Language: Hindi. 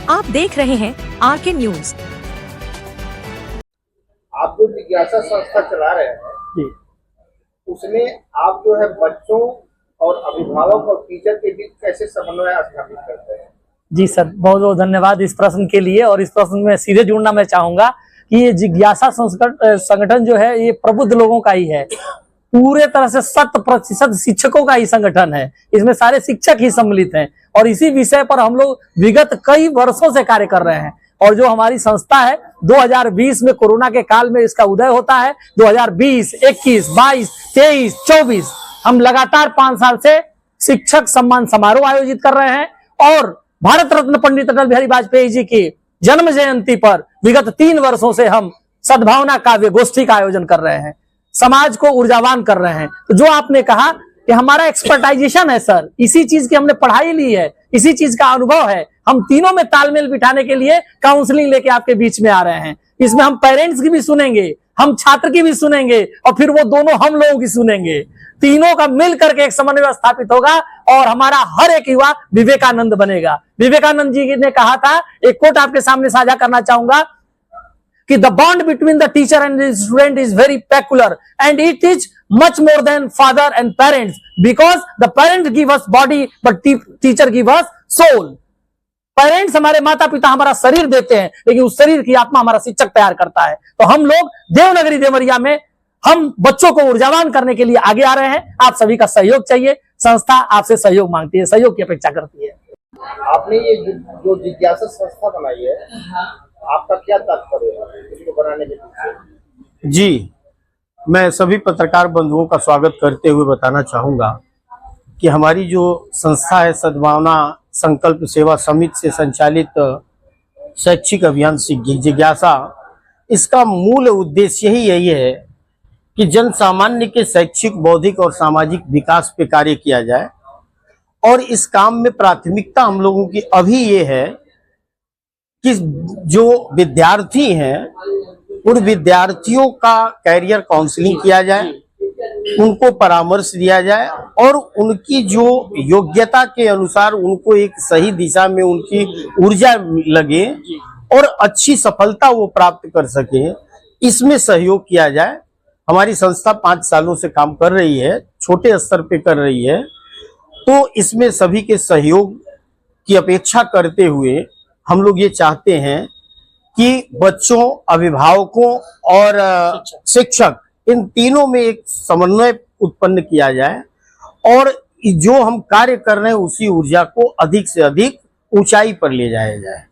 आप देख रहे हैं आरके न्यूज। आप जो जिज्ञासा संस्था चला रहे हैं जी उसमें आप जो है बच्चों और अभिभावक और टीचर के बीच कैसे समन्वय स्थापित करते हैं? जी सर, बहुत बहुत धन्यवाद इस प्रश्न के लिए। और इस प्रश्न में सीधे जुड़ना मैं चाहूंगा कि ये जिज्ञासा संगठन जो है ये प्रबुद्ध लोगों का ही है, पूरे तरह से 100% शिक्षकों का ही संगठन है। इसमें सारे शिक्षक ही सम्मिलित हैं और इसी विषय पर हम लोग विगत कई वर्षों से कार्य कर रहे हैं। और जो हमारी संस्था है 2020 में कोरोना के काल में इसका उदय होता है। 2020, 21, 22, 23, 24 हम लगातार 5 साल से शिक्षक सम्मान समारोह आयोजित कर रहे हैं। और भारत रत्न पंडित अटल बिहारी वाजपेयी जी की जन्म जयंती पर विगत 3 वर्षों से हम सद्भावना काव्य गोष्ठी का आयोजन कर रहे हैं, समाज को ऊर्जावान कर रहे हैं। तो जो आपने कहा कि हमारा एक्सपर्टाइजेशन है सर, इसी चीज की हमने पढ़ाई ली है, इसी चीज का अनुभव है। हम तीनों में तालमेल बिठाने के लिए काउंसलिंग लेके आपके बीच में आ रहे हैं। इसमें हम पेरेंट्स की भी सुनेंगे, हम छात्र की भी सुनेंगे और फिर वो दोनों हम लोगों की सुनेंगे। तीनों का मिल करके एक समन्वय स्थापित होगा और हमारा हर एक युवा विवेकानंद बनेगा। विवेकानंद जी ने कहा था, एक कोट आपके सामने साझा करना चाहूंगा कि the bond between the teacher and the student is very peculiar and it is much more than father and parents because the parents give us body but teacher give us soul। Parents हमारे माता पिता हमारा शरीर देते हैं, लेकिन उस शरीर की आत्मा हमारा शिक्षक तैयार करता है। तो हम लोग देवनगरी देवरिया में हम बच्चों को ऊर्जावान करने के लिए आगे आ रहे हैं। आप सभी का सहयोग चाहिए, संस्था आपसे सहयोग मांगती है, सहयोग की अपेक्षा करती है। आपने ये जो जिज्ञासा संस्था बनाई है, आपका क्या तात्पर्य है इसको बनाने के पीछे? जी, मैं सभी पत्रकार बंधुओं का स्वागत करते हुए बताना चाहूँगा कि हमारी जो संस्था है सद्भावना संकल्प सेवा समिति से संचालित शैक्षिक अभियान जिज्ञासा, इसका मूल उद्देश्य ही यही है कि जन सामान्य के शैक्षिक, बौद्धिक और सामाजिक विकास पे कार्य किया जाए। और इस काम में प्राथमिकता हम लोगों की अभी ये है कि जो विद्यार्थी हैं उन विद्यार्थियों का कैरियर काउंसलिंग किया जाए, उनको परामर्श दिया जाए और उनकी जो योग्यता के अनुसार उनको एक सही दिशा में उनकी ऊर्जा लगे और अच्छी सफलता वो प्राप्त कर सके, इसमें सहयोग किया जाए। हमारी संस्था 5 सालों से काम कर रही है, छोटे स्तर पे कर रही है, तो इसमें सभी के सहयोग की अपेक्षा करते हुए हम लोग ये चाहते हैं कि बच्चों, अभिभावकों और शिक्षक इन तीनों में एक समन्वय उत्पन्न किया जाए और जो हम कार्य कर रहे हैं उसी ऊर्जा को अधिक से अधिक ऊंचाई पर ले जाया जाए।